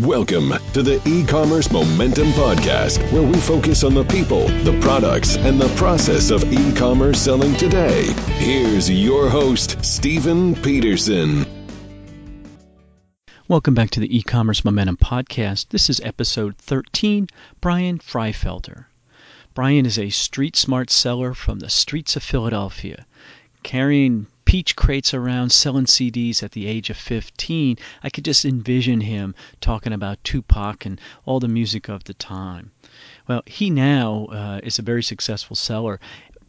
Welcome to the E-commerce Momentum Podcast, where we focus on the people, the products, and the process of e-commerce selling today. Here's your host, Stephen Peterson. Welcome back to the E-commerce Momentum Podcast. This is episode 13, Brian Freifelder. Brian is a street-smart seller from the streets of Philadelphia, carrying peach crates around, selling CDs at the age of 15. I could just envision him talking about Tupac and all the music of the time. Well, he now is a very successful seller.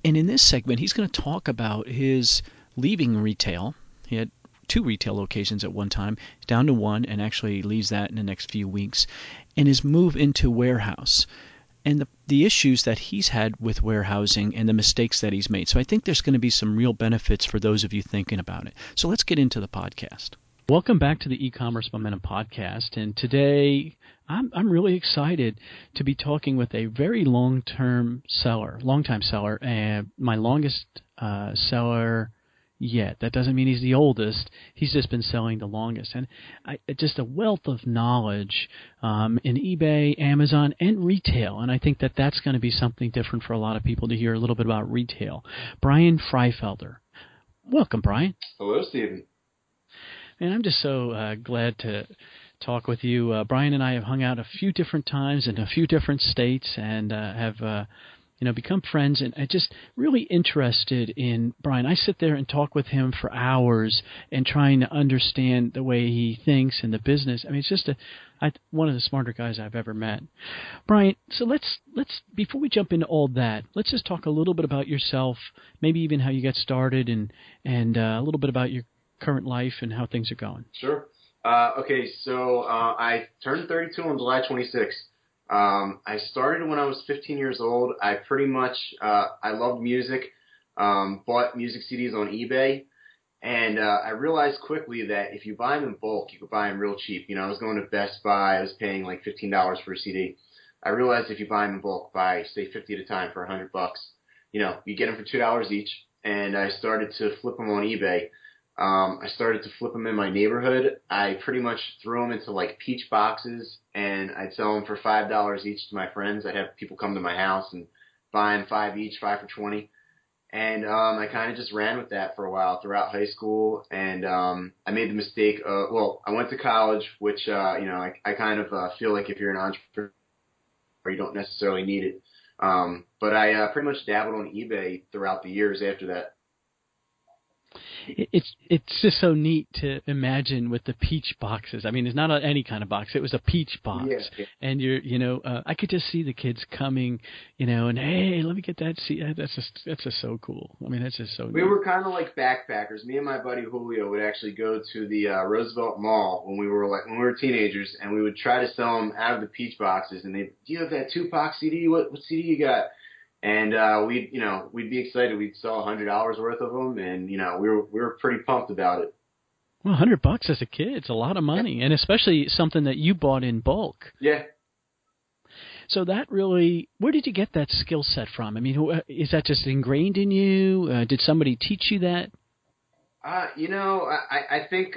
And in this segment, he's going to talk about his leaving retail. He had 2 retail locations at one time, down to 1, and actually leaves that in the next few weeks, and his move into warehouse, and the issues that he's had with warehousing and the mistakes that he's made. So I think there's going to be some real benefits for those of you thinking about it. So let's get into the podcast. Welcome back to the E-commerce Momentum Podcast, and today I'm really excited to be talking with a very longtime seller, and my longest seller yet. That doesn't mean he's the oldest. He's just been selling the longest. And just a wealth of knowledge in eBay, Amazon, and retail. And I think that that's going to be something different for a lot of people to hear a little bit about retail. Brian Freifelder. Welcome, Brian. Hello, Stephen. And I'm just so glad to talk with you. Brian and I have hung out a few different times in a few different states and have become friends, and I'm just really interested in Brian. I sit there and talk with him for hours and trying to understand the way he thinks and the business. I mean, it's just one of the smarter guys I've ever met. Brian, so let's before we jump into all that, let's just talk a little bit about yourself, maybe even how you got started, and a little bit about your current life and how things are going. Sure. Okay, so I turned 32 on July 26th. I started when I was 15 years old. I pretty much, I loved music, bought music CDs on eBay, and I realized quickly that if you buy them in bulk, you could buy them real cheap. I was going to Best Buy. I was paying like $15 for a CD. I realized if you buy them in bulk, buy, say, 50 at a time for $100, you get them for $2 each, and I started to flip them on eBay. I started to flip them in my neighborhood. I pretty much threw them into like peach boxes, and I'd sell them for $5 each to my friends. I'd have people come to my house and buy them 5 each, 5 for 20. And I kind of just ran with that for a while throughout high school. And I made the mistake. I went to college, which I kind of feel like if you're an entrepreneur, you don't necessarily need it. But I pretty much dabbled on eBay throughout the years after that. It's just so neat to imagine with the peach boxes. I mean, it's not any kind of box. It was a peach box, yeah. And I could just see the kids coming, and hey, let me get that. See, that's just so cool. I mean, that's just so. We neat. were kind of like backpackers. Me and my buddy Julio would actually go to the Roosevelt Mall when we were teenagers, and we would try to sell them out of the peach boxes. And do you have that Tupac CD? What CD you got? And we'd be excited. We'd sell $100 worth of them, and we were pretty pumped about it. Well, $100 as a kid, it's a lot of money, and especially something that you bought in bulk. Yeah. So that really, where did you get that skill set from? I mean, is that just ingrained in you? Did somebody teach you that? I think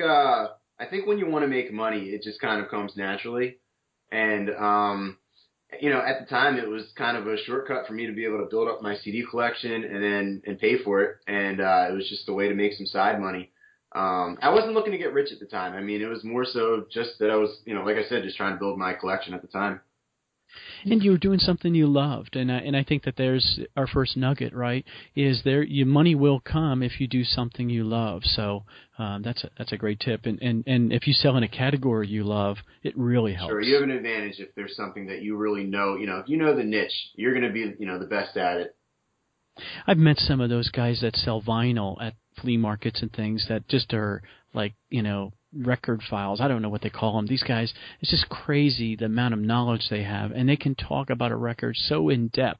when you want to make money, it just kind of comes naturally, and at the time, it was kind of a shortcut for me to be able to build up my CD collection and pay for it. And it was just a way to make some side money. I wasn't looking to get rich at the time. I mean, it was more so just that I was, like I said, just trying to build my collection at the time. And you were doing something you loved, and I think that there's our first nugget, right? Is there your money will come if you do something you love. So that's a great tip. And if you sell in a category you love, it really helps. Sure, you have an advantage if there's something that you really know. If you know the niche, you're going to be the best at it. I've met some of those guys that sell vinyl at flea markets and things that just are like record files. I don't know what they call them. These guys, it's just crazy the amount of knowledge they have, and they can talk about a record so in depth.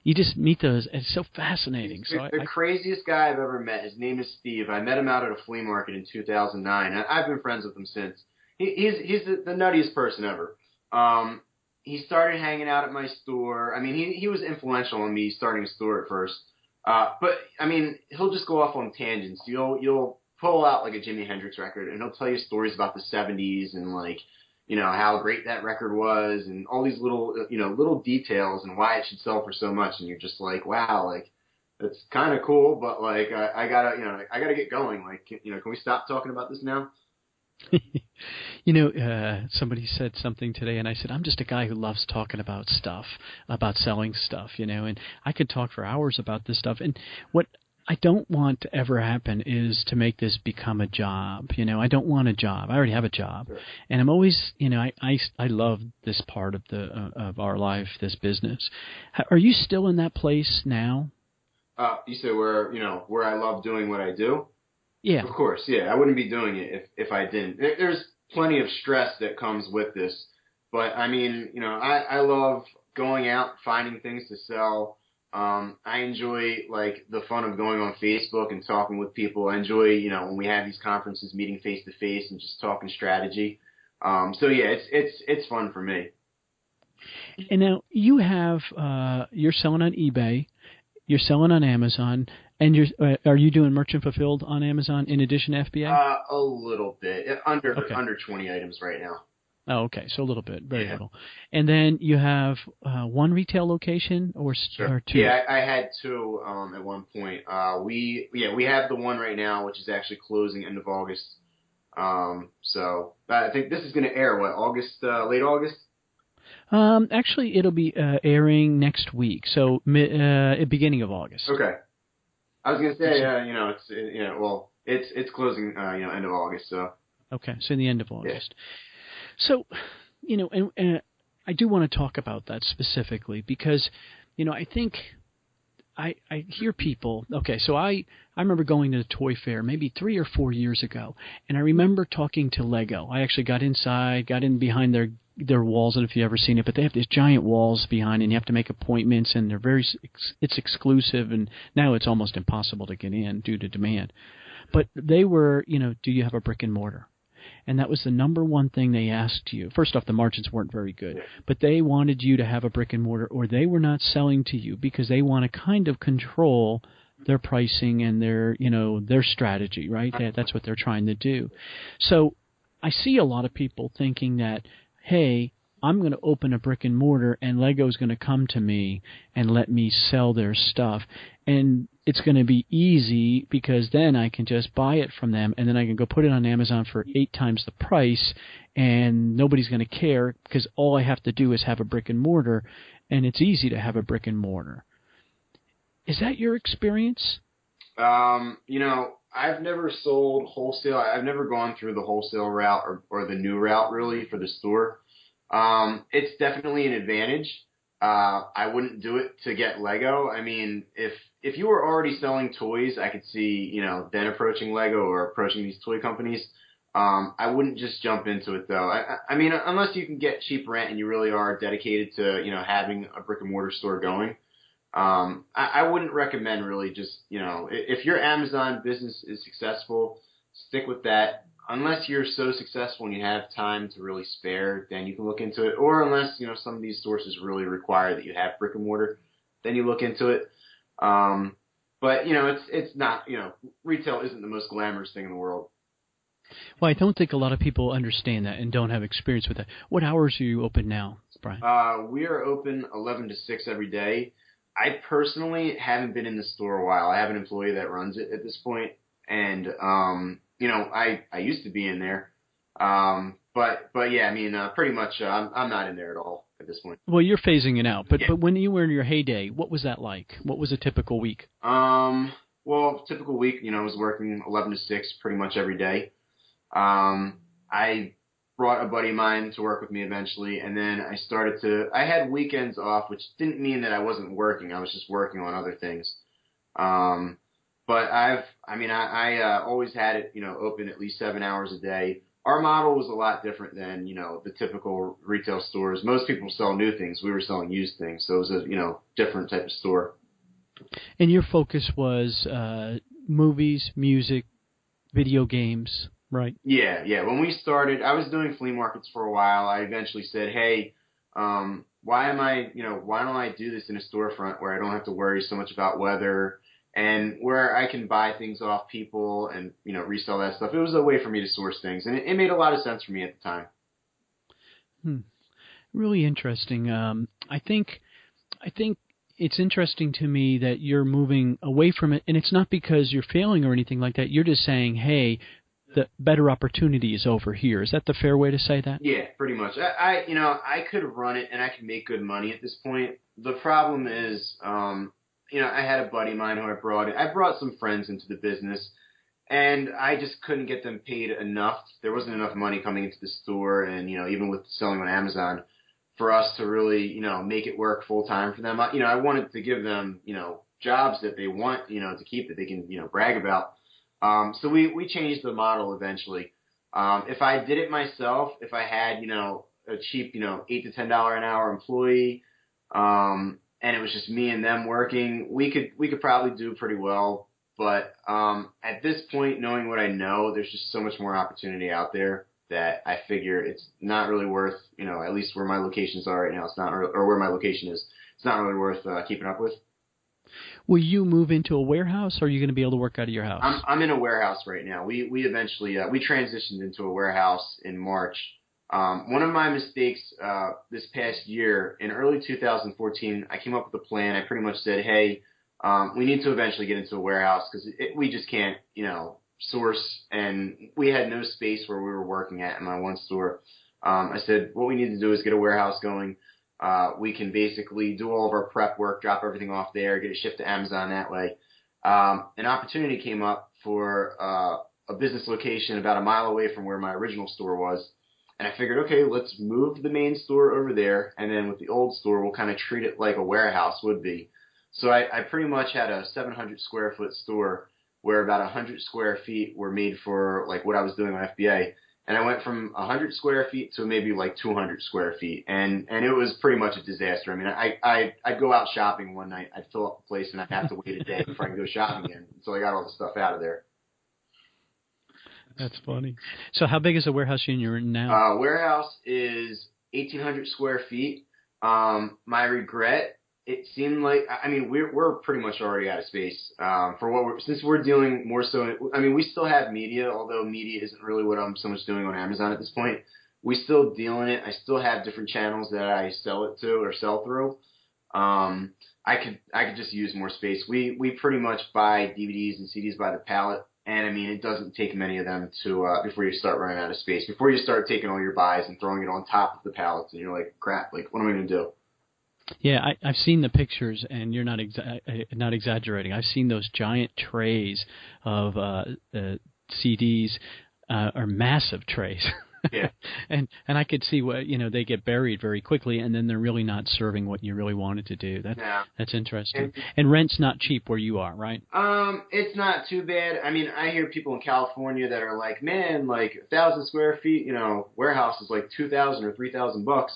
You just meet those, and it's so fascinating. The craziest guy I've ever met, his name is Steve. I met him out at a flea market in 2009. I've been friends with him since. He's the nuttiest person ever. He started hanging out at my store. I mean, he was influential in me starting a store at first. But I mean, he'll just go off on tangents. You'll pull out like a Jimi Hendrix record, and he'll tell you stories about the 70s and like, how great that record was and all these little details and why it should sell for so much. And you're just like, wow, like that's kind of cool, but like I gotta get going. Like, can we stop talking about this now? Somebody said something today, and I said, I'm just a guy who loves talking about stuff, about selling stuff, and I could talk for hours about this stuff. And what I don't want to ever happen is to make this become a job. I don't want a job. I already have a job. Sure. And I'm always, I love this part of of our life, this business. Are you still in that place now? You say where I love doing what I do? Yeah. Of course, yeah. I wouldn't be doing it if I didn't. There's plenty of stress that comes with this. But, I mean, I love going out, finding things to sell. I enjoy, like, the fun of going on Facebook and talking with people. I enjoy, when we have these conferences, meeting face-to-face and just talking strategy. So, yeah, it's fun for me. And now you have you're selling on eBay. You're selling on Amazon, and are you doing merchant fulfilled on Amazon in addition to FBA? A little bit, under 20 items right now. Oh, okay, so a little bit, very little. And then you have one retail location or two? Yeah, I had two at one point. We have the one right now, which is actually closing end of August. So I think this is going to air August, late August. Actually, it'll be airing next week, so beginning of August. Okay. I was gonna say, it's closing, end of August, so. Okay, so the end of August. Yeah. So, and I do want to talk about that specifically because, I think I hear people. Okay, so I remember going to the toy fair maybe 3 or 4 years ago, and I remember talking to Lego. I actually got in behind their walls, and if you've ever seen it, but they have these giant walls behind, and you have to make appointments, and it's exclusive, and now it's almost impossible to get in due to demand. But they were, do you have a brick and mortar? And that was the number one thing they asked you. First off, the margins weren't very good, but they wanted you to have a brick and mortar, or they were not selling to you because they want to kind of control their pricing and their strategy, right? That's what they're trying to do. So I see a lot of people thinking that, hey, I'm going to open a brick and mortar and Lego's going to come to me and let me sell their stuff. And it's going to be easy because then I can just buy it from them and then I can go put it on Amazon for 8 times the price and nobody's going to care because all I have to do is have a brick and mortar, and it's easy to have a brick and mortar. Is that your experience? I've never sold wholesale. I've never gone through the wholesale route or the new route really for the store. It's definitely an advantage. I wouldn't do it to get Lego. I mean, if you were already selling toys, I could see, then approaching Lego or approaching these toy companies. I wouldn't just jump into it though. I mean, unless you can get cheap rent and you really are dedicated to, having a brick and mortar store going. I wouldn't recommend really just, if your Amazon business is successful, stick with that. Unless you're so successful and you have time to really spare, then you can look into it. Or unless, some of these sources really require that you have brick and mortar, then you look into it. But, it's not, retail isn't the most glamorous thing in the world. Well, I don't think a lot of people understand that and don't have experience with that. What hours are you open now, Brian? We are open 11 to 6 every day. I personally haven't been in the store a while. I have an employee that runs it at this point, and I used to be in there, but yeah, I mean, pretty much I'm not in there at all at this point. Well, you're phasing it out, but when you were in your heyday, what was that like? What was a typical week? Well, typical week, I was working 11 to 6 pretty much every day. I brought a buddy of mine to work with me eventually, and then I had weekends off, which didn't mean that I wasn't working. I was just working on other things. But I always had it, open at least 7 hours a day. Our model was a lot different than, the typical retail stores. Most people sell new things. We were selling used things. So it was a, different type of store. And your focus was movies, music, video games, right? Yeah. When we started, I was doing flea markets for a while. I eventually said, hey, why don't I do this in a storefront where I don't have to worry so much about weather and where I can buy things off people and, resell that stuff. It was a way for me to source things, and it made a lot of sense for me at the time. Really interesting. I think it's interesting to me that you're moving away from it, and it's not because you're failing or anything like that. You're just saying, hey, the better opportunity is over here. Is that the fair way to say that? Yeah, pretty much. I could run it and I could make good money at this point. The problem is, I had a buddy of mine who I brought some friends into the business, and I just couldn't get them paid enough. There wasn't enough money coming into the store, and even with selling on Amazon, for us to really make it work full time for them. I wanted to give them jobs that they want to keep, that they can brag about. So we changed the model eventually. If I did it myself, if I had a cheap $8 to $10 an hour employee, and it was just me and them working, we could probably do pretty well. But at this point, knowing what I know, there's just so much more opportunity out there that I figure it's not really worth, at least where my locations are right now, it's not, or where my location is, it's not really worth keeping up with. Will you move into a warehouse, or are you going to be able to work out of your house? I'm in a warehouse right now. We eventually we transitioned into a warehouse in March. One of my mistakes this past year, in early 2014, I came up with a plan. I pretty much said, hey, we need to eventually get into a warehouse because we just can't, source, and we had no space where we were working at in my one store. I said, what we need to do is get a warehouse going. We can basically do all of our prep work, drop everything off there, get it shipped to Amazon that way. An opportunity came up for a business location about a mile away from where my original store was. And I figured, okay, let's move the main store over there, and then with the old store, we'll kind of treat it like a warehouse would be. So I pretty much had a 700 square foot store where about 100 square feet were made for like what I was doing on FBA. And I went from 100 square feet to maybe like 200 square feet. And it was pretty much a disaster. I mean, I'd go out shopping one night, I'd fill up the place, and I'd have to wait a day before I could go shopping again. So I got all the stuff out of there. That's funny. So how big is the warehouse you're in now? Warehouse is 1,800 square feet. My regret, it seemed like, I mean, we're pretty much already out of space for since we're dealing more so. I mean, we still have media, although media isn't really what I'm so much doing on Amazon at this point. We still deal in it. I still have different channels that I sell it to or sell through. I could just use more space. We pretty much buy DVDs and CDs by the pallet. And I mean, it doesn't take many of them to before you start running out of space. Before you start taking all your buys and throwing it on top of the pallets, and you're like, crap, like what am I going to do? Yeah, I've seen the pictures, and you're not exaggerating. I've seen those giant trays of CDs, or massive trays. Yeah. and I could see what they get buried very quickly, and then they're really not serving what you really wanted to do. That's interesting. And rent's not cheap where you are, right? It's not too bad. I mean, I hear people in California that are like, man, like 1,000 square feet, warehouse is like $2,000 or $3,000.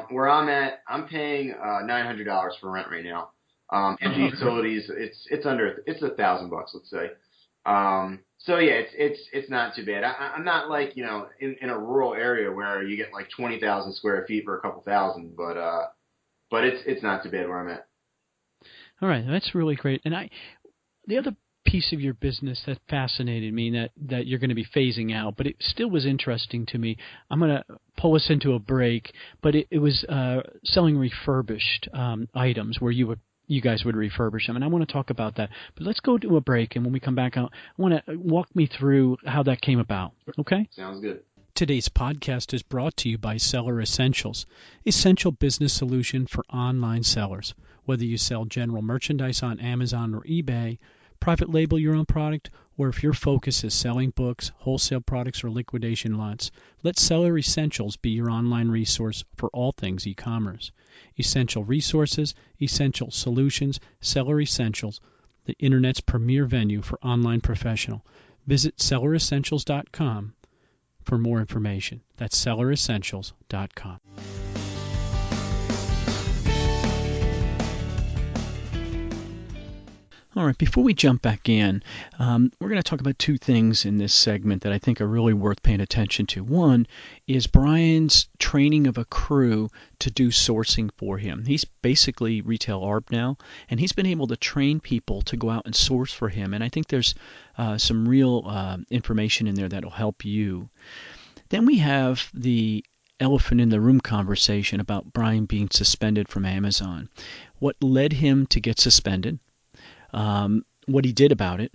Where I'm at, I'm paying $900 for rent right now. And the utilities, it's $1,000, let's say. So yeah, it's not too bad. I'm not like, in a rural area where you get like 20,000 square feet for a couple thousand, but it's not too bad where I'm at. All right. That's really great. And the other piece of your business that fascinated me that you're going to be phasing out, but it still was interesting to me. I'm going to pull us into a break, but it was selling refurbished items where you guys would refurbish them, and I want to talk about that. But let's go to a break, and when we come back, I want to walk me through how that came about, okay? Sounds good. Today's podcast is brought to you by Seller Essentials, essential business solution for online sellers. Whether you sell general merchandise on Amazon or eBay, private label your own product, or if your focus is selling books, wholesale products, or liquidation lots, let Seller Essentials be your online resource for all things e-commerce. Essential resources, essential solutions, Seller Essentials, the Internet's premier venue for online professional. Visit selleressentials.com for more information. That's selleressentials.com. All right, before we jump back in, we're going to talk about two things in this segment that I think are really worth paying attention to. One is Brian's training of a crew to do sourcing for him. He's basically retail ARB now, and he's been able to train people to go out and source for him, and I think there's some real information in there that will help you. Then we have the elephant in the room conversation about Brian being suspended from Amazon. What led him to get suspended, what he did about it,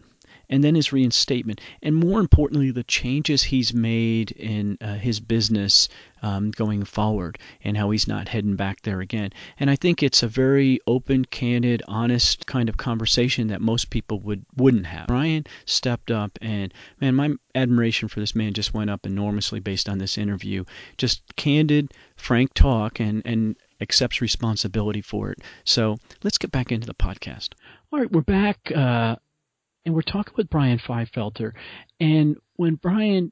and then his reinstatement, and more importantly, the changes he's made in his business going forward, and how he's not heading back there again. And I think it's a very open, candid, honest kind of conversation that most people wouldn't have. Brian stepped up, and man, my admiration for this man just went up enormously based on this interview. Just candid, frank talk, and accepts responsibility for it. So let's get back into the podcast. All right, we're back. And we're talking with Brian Freifelder. And when Brian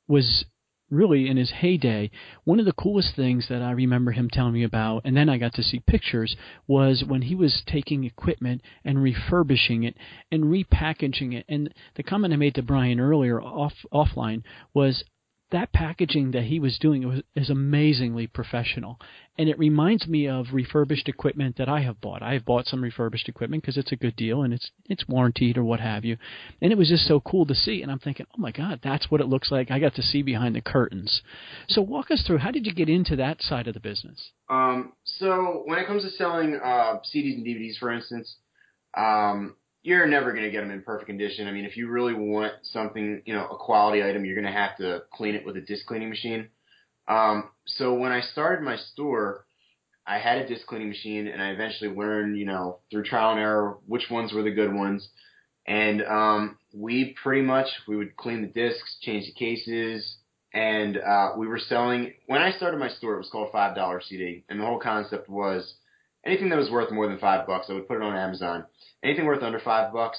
was really in his heyday, one of the coolest things that I remember him telling me about, and then I got to see pictures, was when he was taking equipment and refurbishing it and repackaging it. And the comment I made to Brian earlier offline was that packaging that he was doing is amazingly professional. And it reminds me of refurbished equipment that I have bought. I have bought some refurbished equipment because it's a good deal and it's warranted or what have you. And it was just so cool to see. And I'm thinking, oh my God, that's what it looks like. I got to see behind the curtains. So walk us through, how did you get into that side of the business? So when it comes to selling CDs and DVDs, for instance, you're never going to get them in perfect condition. I mean, if you really want something, a quality item, you're going to have to clean it with a disc cleaning machine. So when I started my store, I had a disc cleaning machine, and I eventually learned, through trial and error, which ones were the good ones. And we would clean the discs, change the cases, and we were selling. When I started my store, it was called $5 CD, and the whole concept was anything that was worth more than $5, I would put it on Amazon. Anything worth under $5,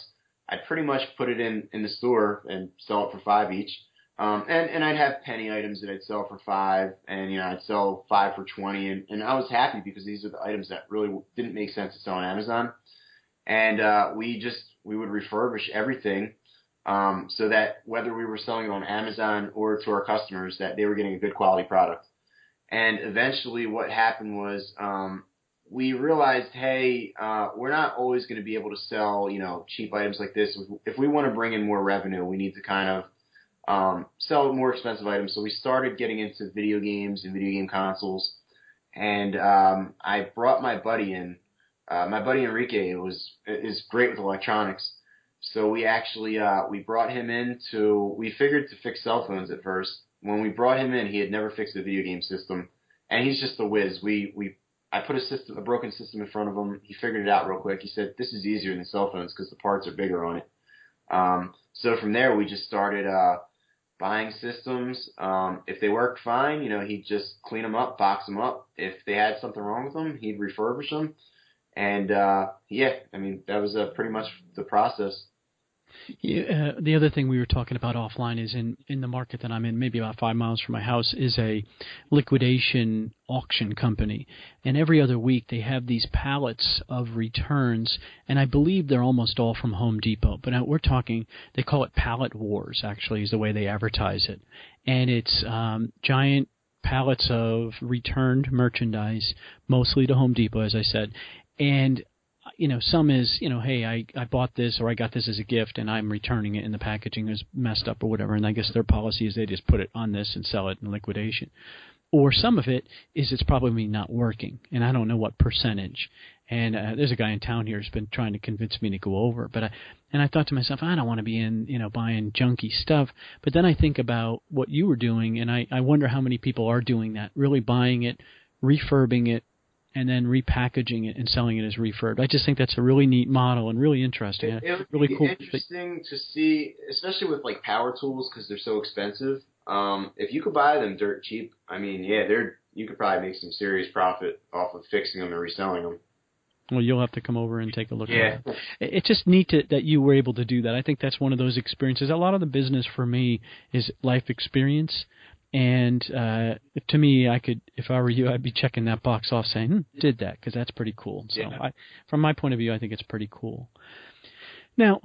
I'd pretty much put it in the store and sell it for $5 each. And I'd have penny items that I'd sell for $5, and I'd sell 5 for $20, and I was happy because these are the items that really didn't make sense to sell on Amazon. And we would refurbish everything so that whether we were selling it on Amazon or to our customers, that they were getting a good quality product. And eventually, what happened was we realized, hey, we're not always going to be able to sell, cheap items like this. If we want to bring in more revenue, we need to kind of sell more expensive items. So we started getting into video games and video game consoles. And I brought my buddy in. My buddy Enrique is great with electronics. So we actually we brought him in we figured to fix cell phones at first. When we brought him in, he had never fixed a video game system. And he's just a whiz. I put a broken system in front of him. He figured it out real quick. He said, this is easier than cell phones because the parts are bigger on it. So from there, we just started buying systems. If they worked fine, he'd just clean them up, box them up. If they had something wrong with them, he'd refurbish them. And, that was pretty much the process. Yeah, the other thing we were talking about offline is in the market that I'm in, maybe about 5 miles from my house, is a liquidation auction company. And every other week they have these pallets of returns, and I believe they're almost all from Home Depot. But we're talking, they call it Pallet Wars, actually, is the way they advertise it. And it's giant pallets of returned merchandise, mostly to Home Depot, as I said. And some is, hey, I bought this or I got this as a gift and I'm returning it and the packaging is messed up or whatever. And I guess their policy is they just put it on this and sell it in liquidation. Or some of it is it's probably not working, and I don't know what percentage. And there's a guy in town here who's been trying to convince me to go over. But I thought to myself, I don't want to be in, buying junky stuff. But then I think about what you were doing, and I wonder how many people are doing that, really buying it, refurbing it, and then repackaging it and selling it as refurb. I just think that's a really neat model and really interesting. It would really be cool. Interesting to see, especially with like power tools because they're so expensive. If you could buy them dirt cheap, you could probably make some serious profit off of fixing them and reselling them. Well, you'll have to come over and take a look at it. It's just neat that you were able to do that. I think that's one of those experiences. A lot of the business for me is life experience. And to me, if I were you, I'd be checking that box off saying, did that, because that's pretty cool. So from my point of view, I think it's pretty cool. Now,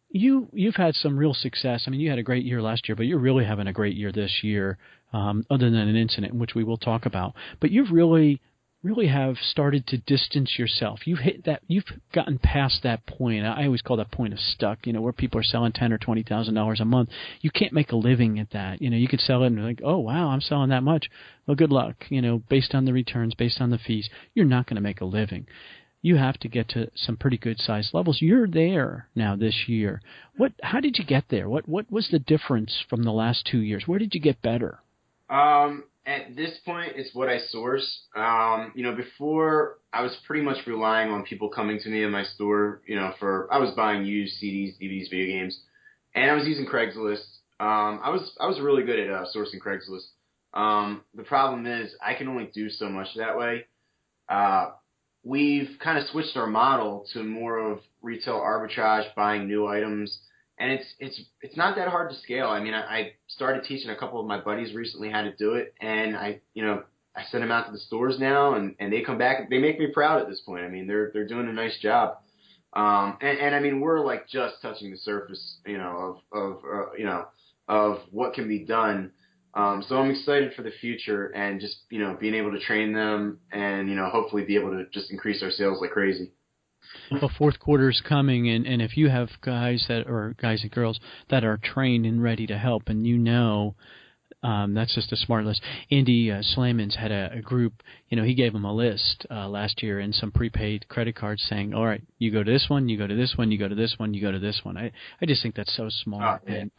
you've had some real success. I mean, you had a great year last year, but you're really having a great year this year, other than an incident, which we will talk about. But you've really really have started to distance yourself. You've hit that. You've gotten past that point. I always call that point of stuck. Where people are selling $10,000 or $20,000 a month. You can't make a living at that. You could sell it and be like, oh wow, I'm selling that much. Well, good luck. Based on the returns, based on the fees, you're not going to make a living. You have to get to some pretty good size levels. You're there now this year. How did you get there? What was the difference from the last 2 years? Where did you get better? At this point, it's what I source. Before I was pretty much relying on people coming to me in my store, I was buying used CDs, DVDs, video games, and I was using Craigslist. I was really good at sourcing Craigslist. The problem is I can only do so much that way. We've kind of switched our model to more of retail arbitrage, buying new items. And it's not that hard to scale. I mean, I started teaching a couple of my buddies recently how to do it, and I send them out to the stores now, and they come back. They make me proud at this point. I mean, they're doing a nice job. And I mean, we're like just touching the surface, of what can be done. So I'm excited for the future and just being able to train them and hopefully be able to just increase our sales like crazy. Well, fourth quarter is coming, and if you have guys and girls that are trained and ready to help, and that's just a smart list. Andy Slamans had a group, he gave them a list last year and some prepaid credit cards saying, all right, you go to this one, you go to this one, you go to this one, you go to this one. I just think that's so smart. And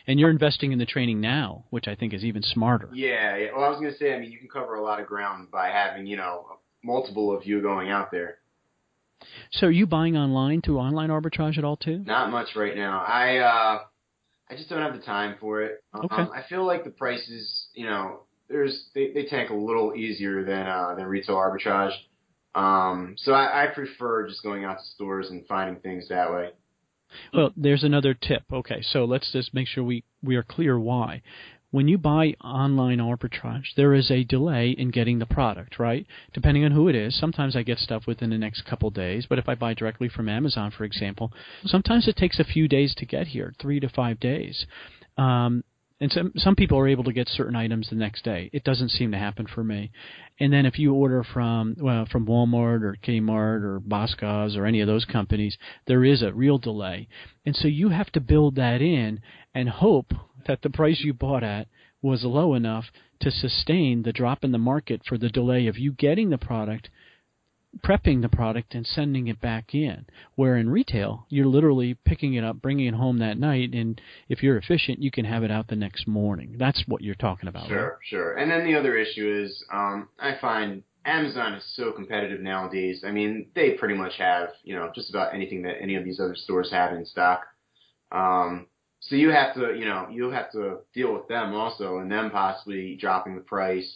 you're investing in the training now, which I think is even smarter. Yeah. Well, I was going to say, you can cover a lot of ground by having, multiple of you going out there. So are you buying online through online arbitrage at all too? Not much right now. I just don't have the time for it. Okay. I feel like the prices, they tank a little easier than retail arbitrage. So I prefer just going out to stores and finding things that way. Well, there's another tip. Okay, so let's just make sure we are clear why. When you buy online arbitrage, there is a delay in getting the product, right? Depending on who it is. Sometimes I get stuff within the next couple days, but if I buy directly from Amazon, for example, sometimes it takes a few days to get here, 3 to 5 days. And some people are able to get certain items the next day. It doesn't seem to happen for me. And then if you order from Walmart or Kmart or Boscov's or any of those companies, there is a real delay. And so you have to build that in and hope that the price you bought at was low enough to sustain the drop in the market for the delay of you getting the product, prepping the product, and sending it back in. Where in retail, you're literally picking it up, bringing it home that night, and if you're efficient, you can have it out the next morning. That's what you're talking about, right? Sure. And then the other issue is I find Amazon is so competitive nowadays. I mean, they pretty much have, just about anything that any of these other stores have in stock. So you have to deal with them also, and them possibly dropping the price,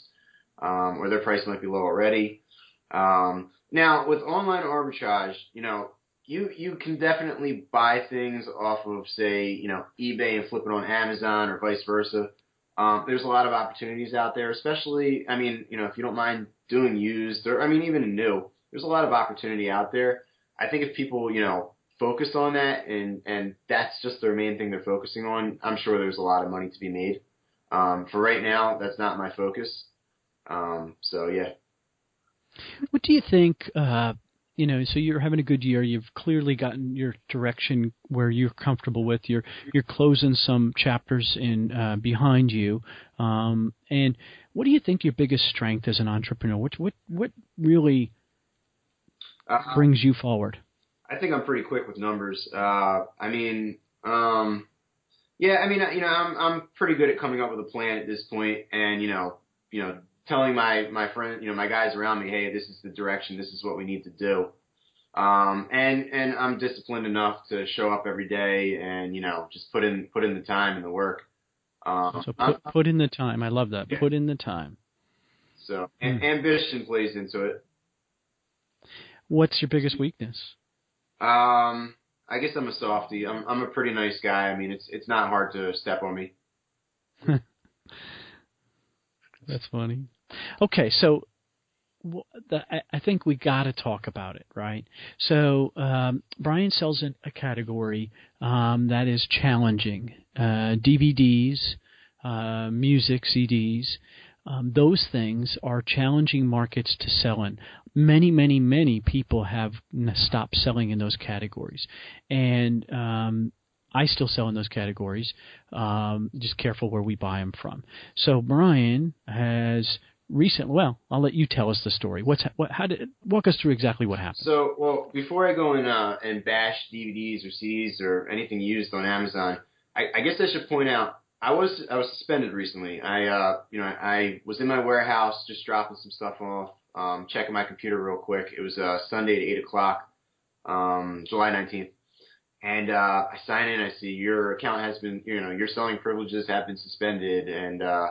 or their price might be low already. Now, with online arbitrage, you can definitely buy things off of, say, eBay and flip it on Amazon or vice versa. There's a lot of opportunities out there, especially, if you don't mind doing used or, even new, there's a lot of opportunity out there. I think if people, focus on that and that's just their main thing they're focusing on, I'm sure there's a lot of money to be made. For right now, that's not my focus. So, yeah. What do you think, so you're having a good year. You've clearly gotten your direction where you're comfortable with. You're closing some chapters in behind you. And what do you think your biggest strength as an entrepreneur? What really brings you forward? I think I'm pretty quick with numbers. I'm pretty good at coming up with a plan at this point, and telling my friend, my guys around me, hey, this is the direction, this is what we need to do. And I'm disciplined enough to show up every day and just put in the time and the work. So put in the time. I love that. Yeah. Put in the time. So ambition plays into it. What's your biggest weakness? I guess I'm a softie. I'm a pretty nice guy. It's not hard to step on me. That's funny. Okay, so I think we got to talk about it, right? So Brian sells a category that is challenging. DVDs, music, CDs. those things are challenging markets to sell in. Many, many, many people have stopped selling in those categories. And I still sell in those categories, just careful where we buy them from. So Brian has recently, well, I'll let you tell us the story. Walk us through exactly what happened. So, well, before I go in and bash DVDs or CDs or anything used on Amazon, I guess I should point out, I was suspended recently. I was in my warehouse just dropping some stuff off, checking my computer real quick. It was Sunday at 8 o'clock, July 19th. And I sign in, I see your account has been, your selling privileges have been suspended. And I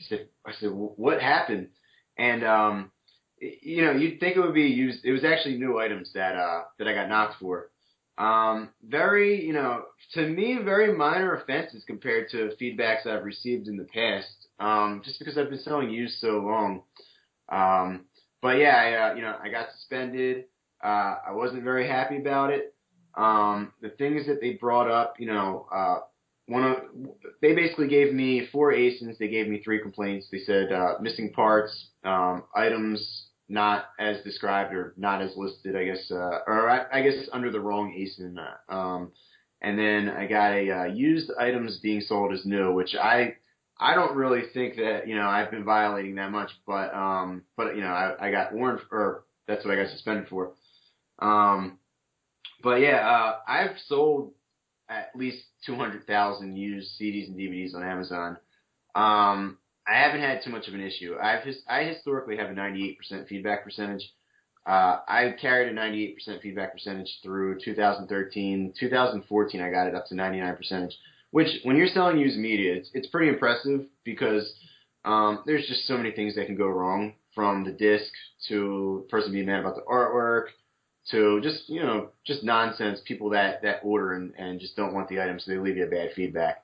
said, what happened? And, you'd think it would be used. It was actually new items that I got knocked for. Very, to me, very minor offenses compared to feedbacks I've received in the past, just because I've been selling used so long. But yeah, I got suspended. I wasn't very happy about it. The things that they brought up, they basically gave me 4 ASINs. They gave me 3 complaints. They said missing parts, items not as described or not as listed, I guess, I guess under the wrong ASIN. And then I got a used items being sold as new, which I don't really think that I've been violating that much, but I got warned, or that's what I got suspended for. But yeah, I've sold at least 200,000 used CDs and DVDs on Amazon. I haven't had too much of an issue. I historically have a 98% feedback percentage. I carried a 98% feedback percentage through 2013. 2014, I got it up to 99%, which when you're selling used media, it's pretty impressive because there's just so many things that can go wrong, from the disc to the person being mad about the artwork to just nonsense, people that order and just don't want the item, so they leave you a bad feedback.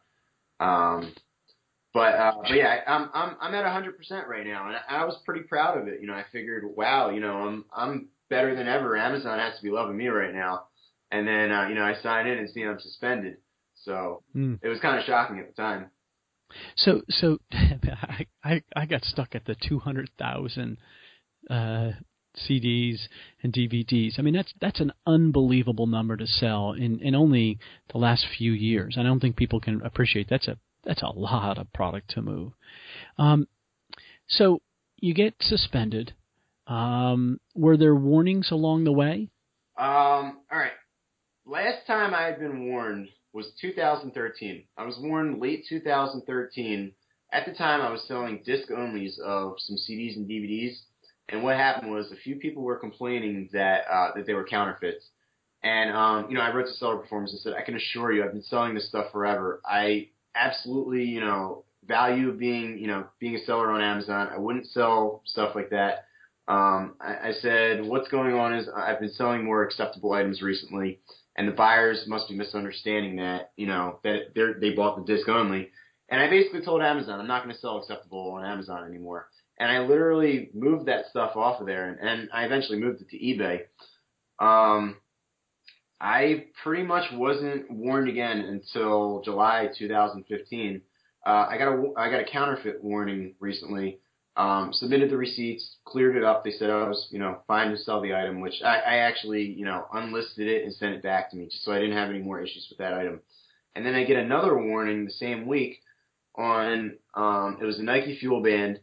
But yeah, I'm at 100% right now, and I was pretty proud of it. I figured, wow, I'm better than ever. Amazon has to be loving me right now. And then I sign in and see I'm suspended. So it was kind of shocking at the time. So I got stuck at the 200,000 CDs and DVDs. I mean, that's an unbelievable number to sell in only the last few years. I don't think people can appreciate that's a lot of product to move. So you get suspended. Were there warnings along the way? All right. Last time I had been warned was 2013. I was warned late 2013. At the time, I was selling disc-onlys of some CDs and DVDs. And what happened was a few people were complaining that they were counterfeits. And, I wrote to Seller Performance and said, I can assure you, I've been selling this stuff forever. I absolutely, value being a seller on Amazon. I wouldn't sell stuff like that. I said, what's going on is I've been selling more acceptable items recently, and the buyers must be misunderstanding that, that they bought the disc only. And I basically told Amazon, I'm not going to sell acceptable on Amazon anymore. And I literally moved that stuff off of there, and I eventually moved it to eBay. I pretty much wasn't warned again until July 2015. I got a counterfeit warning recently. Submitted the receipts, cleared it up. They said I was, fine to sell the item, which I actually, unlisted it and sent it back to me just so I didn't have any more issues with that item. And then I get another warning the same week on, it was a Nike Fuel Band.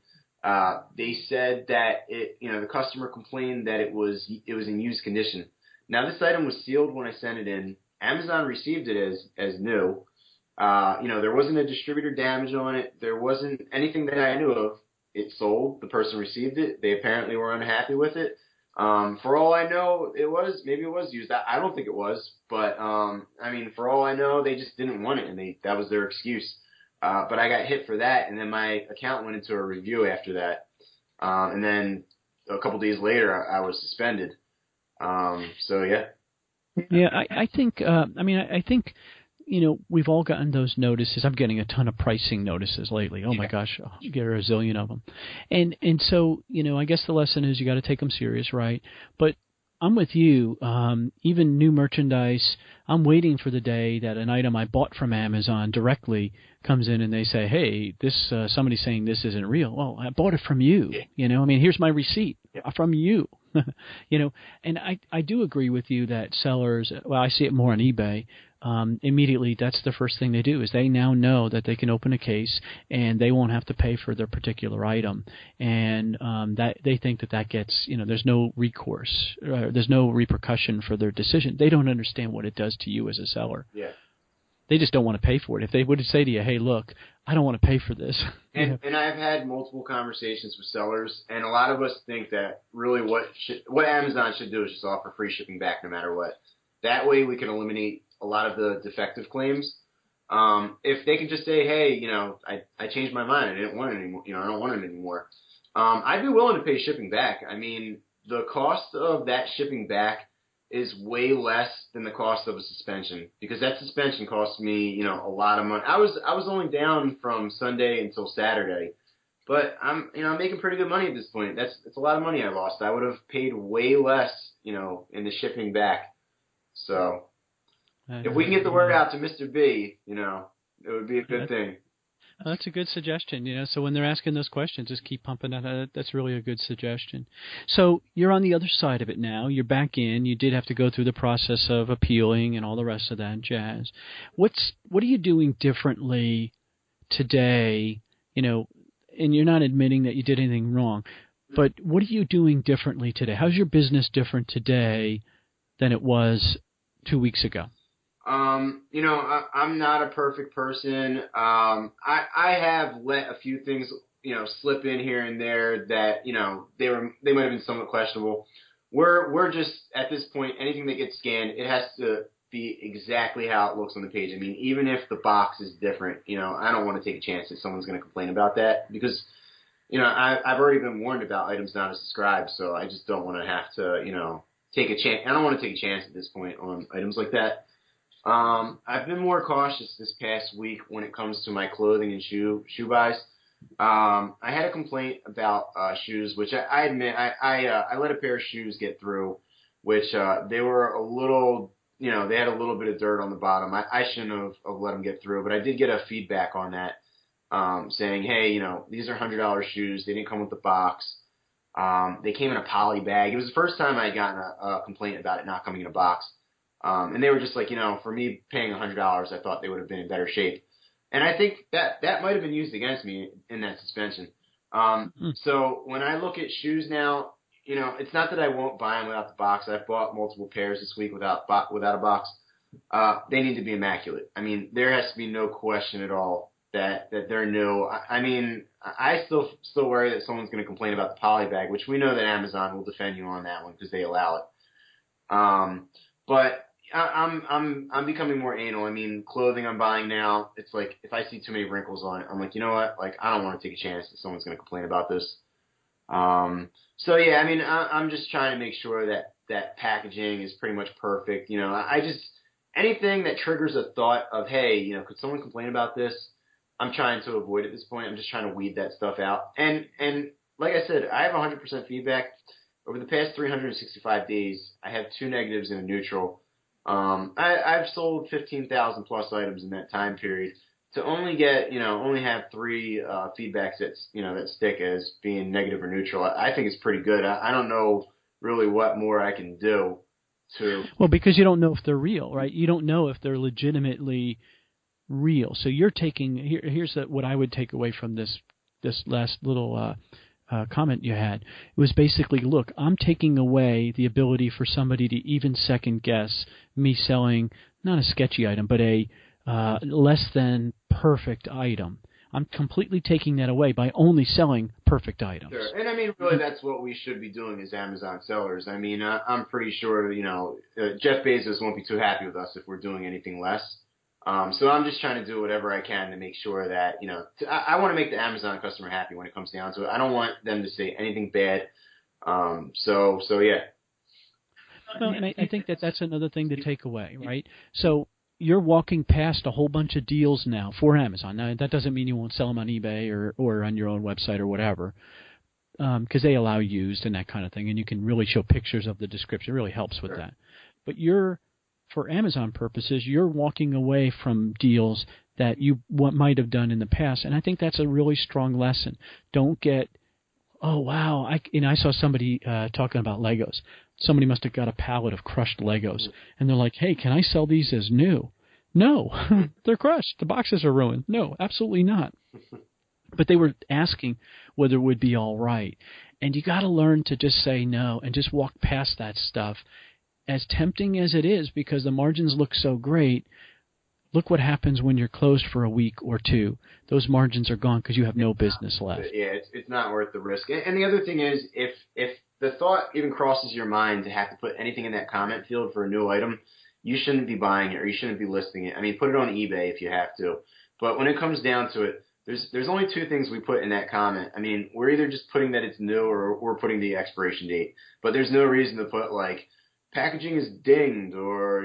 They said that the customer complained that it was in used condition. Now, this item was sealed when I sent it in. Amazon received it as new. There wasn't a distributor damage on it. There wasn't anything that I knew of. It sold. The person received it. They apparently were unhappy with it. For all I know, maybe it was used. I don't think it was, but for all I know, they just didn't want it, and that was their excuse. But I got hit for that, and then my account went into a review after that. And then a couple days later, I was suspended. So yeah. Yeah, I think. I think. We've all gotten those notices. I'm getting a ton of pricing notices lately. Oh my gosh, you get a zillion of them. And so, I guess the lesson is you got to take them serious, right? But I'm with you. Even new merchandise, I'm waiting for the day that an item I bought from Amazon directly comes in and they say, hey, this somebody's saying this isn't real. Well, I bought it from you. I mean, here's my receipt from you. And I do agree with you that sellers, well, I see it more on eBay. Immediately, that's the first thing they do is they now know that they can open a case and they won't have to pay for their particular item, and that they think that gets there's no recourse, there's no repercussion for their decision. They don't understand what it does to you as a seller. Yeah. They just don't want to pay for it. If they would say to you, hey, look, I don't want to pay for this. And I've had multiple conversations with sellers, and a lot of us think that really what Amazon should do is just offer free shipping back no matter what. That way we can eliminate a lot of the defective claims. If they could just say, hey, I changed my mind. I didn't want it anymore. I don't want it anymore. I'd be willing to pay shipping back. I mean, the cost of that shipping back is way less than the cost of a suspension, because that suspension cost me, a lot of money. I was only down from Sunday until Saturday, but I'm making pretty good money at this point. It's a lot of money I lost. I would have paid way less, in the shipping back. So if we can get the word out to Mr. B, it would be a good thing. Well, that's a good suggestion, So when they're asking those questions, just keep pumping that. That's really a good suggestion. So you're on the other side of it now. You're back in. You did have to go through the process of appealing and all the rest of that jazz. What are you doing differently today? And you're not admitting that you did anything wrong, but what are you doing differently today? How's your business different today than it was 2 weeks ago? I'm not a perfect person. I have let a few things, slip in here and there that, they might have been somewhat questionable. We're just, at this point, anything that gets scanned, it has to be exactly how it looks on the page. I mean, even if the box is different, I don't want to take a chance that someone's going to complain about that, because, I've already been warned about items not as described, so I just don't want to have to, take a chance. I don't want to take a chance at this point on items like that. I've been more cautious this past week when it comes to my clothing and shoe buys. I had a complaint about shoes, which I admit I let a pair of shoes get through, which they were a little, they had a little bit of dirt on the bottom. I shouldn't have let them get through, but I did get a feedback on that, saying, hey, these are $100 shoes. They didn't come with the box. They came in a poly bag. It was the first time I had gotten a complaint about it not coming in a box. And they were just like, for me paying $100, I thought they would have been in better shape. And I think that might have been used against me in that suspension. So when I look at shoes now, it's not that I won't buy them without the box. I've bought multiple pairs this week without a box. They need to be immaculate. I mean, there has to be no question at all that they're new. I mean, I still worry that someone's going to complain about the poly bag, which we know that Amazon will defend you on that one because they allow it. But I'm becoming more anal. I mean, clothing I'm buying now, it's like if I see too many wrinkles on it, I'm like, you know what? Like, I don't want to take a chance that someone's going to complain about this. So yeah, I mean, I'm just trying to make sure that packaging is pretty much perfect. I just, anything that triggers a thought of, hey, could someone complain about this? I'm trying to avoid at this point. I'm just trying to weed that stuff out. And like I said, I have 100% feedback. Over the past 365 days, I have 2 negatives and a neutral. I've sold 15,000 plus items in that time period. To only have 3 feedbacks that stick as being negative or neutral, I think it's pretty good. I don't know really what more I can do to. Well, because you don't know if they're real, right? You don't know if they're legitimately real. So you're taking here's what I would take away from this last little comment you had. It was basically, look, I'm taking away the ability for somebody to even second guess me selling not a sketchy item, but a less than perfect item. I'm completely taking that away by only selling perfect items. Sure. And I mean, really, that's what we should be doing as Amazon sellers. I mean, I'm pretty sure, Jeff Bezos won't be too happy with us if we're doing anything less. So I'm just trying to do whatever I can to make sure that, I want to make the Amazon customer happy when it comes down to it. I don't want them to say anything bad. So yeah. Well, and I think that's another thing to take away, right? So you're walking past a whole bunch of deals now for Amazon. Now, that doesn't mean you won't sell them on eBay or on your own website or whatever. because they allow used and that kind of thing, and you can really show pictures of the description. It really helps with that. But for Amazon purposes, you're walking away from deals that you might have done in the past, and I think that's a really strong lesson. Don't get, oh wow, I saw somebody talking about Legos. Somebody must have got a pallet of crushed Legos, and they're like, hey, can I sell these as new? No, they're crushed. The boxes are ruined. No, absolutely not. But they were asking whether it would be all right. And you got to learn to just say no and just walk past that stuff. As tempting as it is, because the margins look so great, look what happens when you're closed for a week or two. Those margins are gone because you have no business left. Yeah, it's not worth the risk. And the other thing is, if the thought even crosses your mind to have to put anything in that comment field for a new item, you shouldn't be buying it or you shouldn't be listing it. I mean, put it on eBay if you have to. But when it comes down to it, there's only two things we put in that comment. I mean, we're either just putting that it's new or we're putting the expiration date. But there's no reason to put like packaging is dinged or,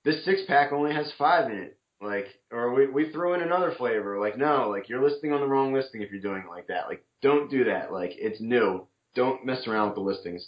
this 6-pack only has 5 in it. Like, or we threw in another flavor. Like, no, like you're listing on the wrong listing if you're doing it like that. Like, don't do that. Like, it's new. Don't mess around with the listings.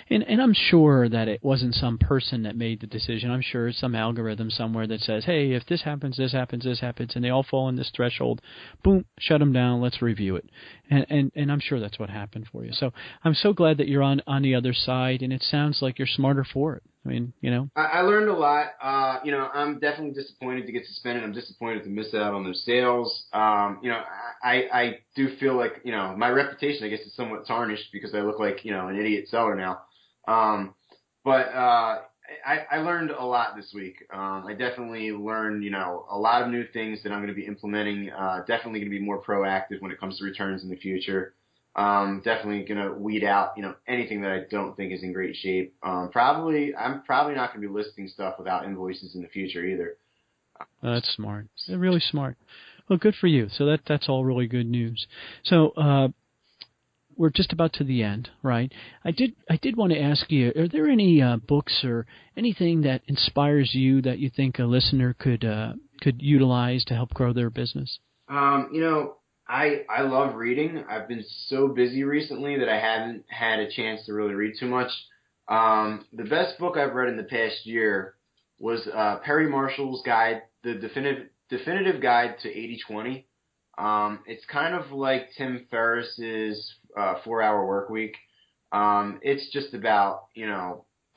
And I'm sure that it wasn't some person that made the decision. I'm sure it's some algorithm somewhere that says, hey, if this happens, this happens, this happens, and they all fall in this threshold, boom, shut them down, let's review it. And I'm sure that's what happened for you. So I'm so glad that you're on the other side, and it sounds like you're smarter for it. I mean, I learned a lot. I'm definitely disappointed to get suspended. I'm disappointed to miss out on those sales. I do feel like, my reputation, I guess, is somewhat tarnished because I look like, an idiot seller now. But I learned a lot this week. I definitely learned, a lot of new things that I'm going to be implementing. Definitely going to be more proactive when it comes to returns in the future. Definitely going to weed out, anything that I don't think is in great shape. I'm probably not going to be listing stuff without invoices in the future either. That's smart. They're really smart. Well, good for you. So that's all really good news. So, we're just about to the end, right? I did want to ask you, are there any books or anything that inspires you that you think a listener could utilize to help grow their business? I love reading. I've been so busy recently that I haven't had a chance to really read too much. The best book I've read in the past year was Perry Marshall's guide, The Definitive Guide to 80/20. It's kind of like Tim Ferriss's 4-Hour Work Week. It's just about,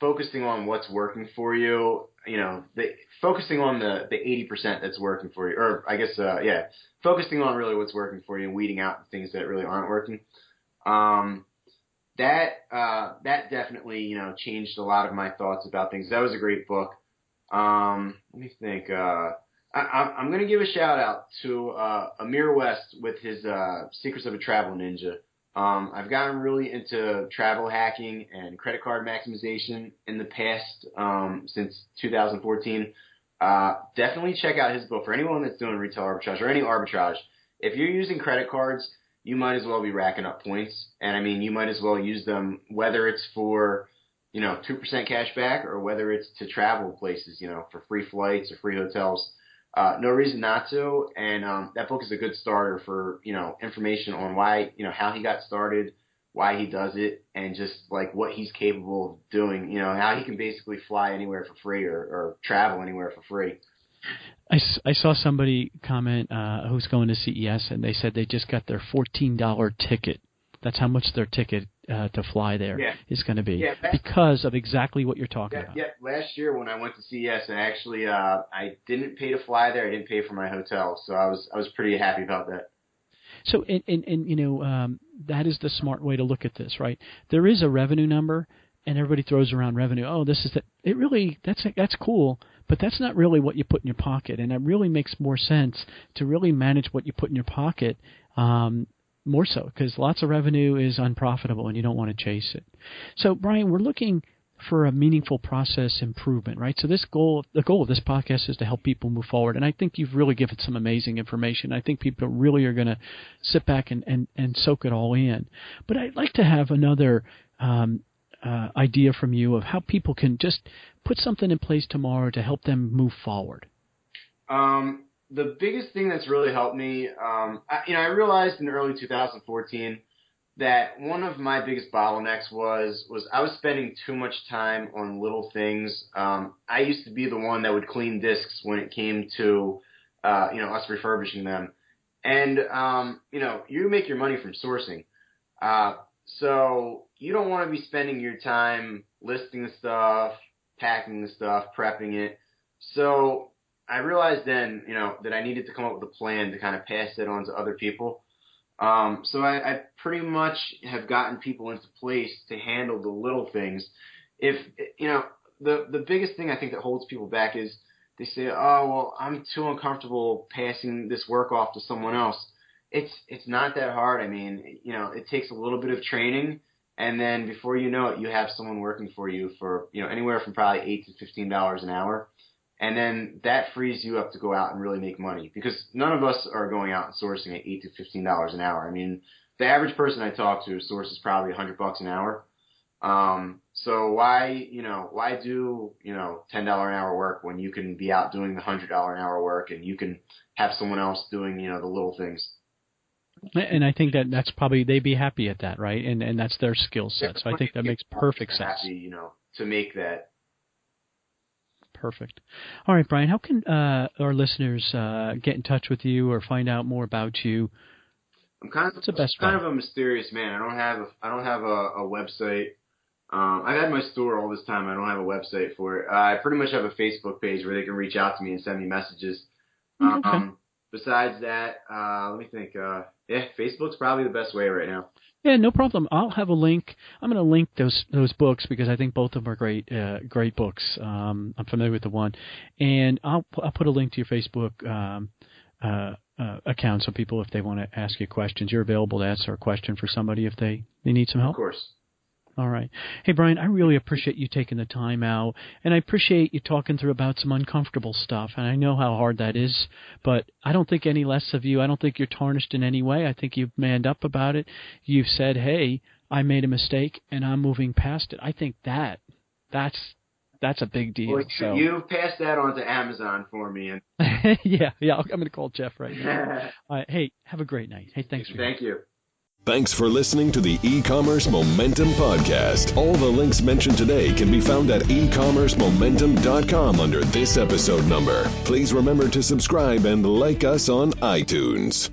focusing on what's working for you, focusing on the 80% that's working for you, or I guess, focusing on really what's working for you and weeding out the things that really aren't working. That definitely, changed a lot of my thoughts about things. That was a great book. Let me think. I'm going to give a shout out to Amir West with his Secrets of a Travel Ninja. I've gotten really into travel hacking and credit card maximization in the past since 2014. Definitely check out his book for anyone that's doing retail arbitrage or any arbitrage. If you're using credit cards, you might as well be racking up points. And I mean, you might as well use them, whether it's for, 2% cash back or whether it's to travel places, for free flights or free hotels. No reason not to. And that book is a good starter for, information on why, how he got started, why he does it, and just like what he's capable of doing, how he can basically fly anywhere for free or travel anywhere for free. I saw somebody comment who's going to CES, and they said they just got their $14 ticket. That's how much their ticket to fly there is going to be because of exactly what you're talking about. Yeah, last year when I went to CES, I actually I didn't pay to fly there. I didn't pay for my hotel, so I was pretty happy about that. So that is the smart way to look at this, right? There is a revenue number, and everybody throws around revenue. Oh, this is it. Really, that's cool, but that's not really what you put in your pocket, and it really makes more sense to really manage what you put in your pocket. More so, because lots of revenue is unprofitable and you don't want to chase it. So, Brian, we're looking for a meaningful process improvement, right? So the goal of this podcast is to help people move forward. And I think you've really given some amazing information. I think people really are going to sit back and soak it all in. But I'd like to have another idea from you of how people can just put something in place tomorrow to help them move forward. The biggest thing that's really helped me, I realized in early 2014 that one of my biggest bottlenecks was I was spending too much time on little things. I used to be the one that would clean discs when it came to us refurbishing them, and you make your money from sourcing. So you don't want to be spending your time listing the stuff, packing the stuff, prepping it. So I realized then, that I needed to come up with a plan to kind of pass it on to other people. So I pretty much have gotten people into place to handle the little things. If, the biggest thing I think that holds people back is they say, oh, well, I'm too uncomfortable passing this work off to someone else. It's not that hard. I mean, it takes a little bit of training, and then before you know it, you have someone working for you for, anywhere from probably $8 to $15 an hour. And then that frees you up to go out and really make money, because none of us are going out and sourcing at $8 to $15 an hour. I mean, the average person I talk to sources probably $100 an hour. So why do, $10 an hour work when you can be out doing the $100 an hour work, and you can have someone else doing, the little things. And I think that's probably, they'd be happy at that, right? And that's their skill set. So I think that makes perfect sense. Happy, to make that. Perfect. All right, Brian, how can our listeners get in touch with you or find out more about you? I'm kind of a mysterious man. I don't have a website. I've had my store all this time. I don't have a website for it. I pretty much have a Facebook page where they can reach out to me and send me messages. Okay. Besides that, let me think. Facebook's probably the best way right now. Yeah, no problem. I'll have a link. I'm going to link those books because I think both of them are great books. I'm familiar with the one, and I'll put a link to your Facebook account so people, if they want to ask you questions, you're available to answer a question for somebody if they need some help. Of course. All right. Hey, Brian, I really appreciate you taking the time out, and I appreciate you talking through about some uncomfortable stuff, and I know how hard that is, but I don't think any less of you. I don't think you're tarnished in any way. I think you've manned up about it. You've said, hey, I made a mistake, and I'm moving past it. I think that's a big deal. Well, so you pass that on to Amazon for me. And yeah, I'm going to call Jeff right now. Hey, have a great night. Hey, thanks for Thank you. Thanks for listening to the E-Commerce Momentum Podcast. All the links mentioned today can be found at ecommercemomentum.com under this episode number. Please remember to subscribe and like us on iTunes.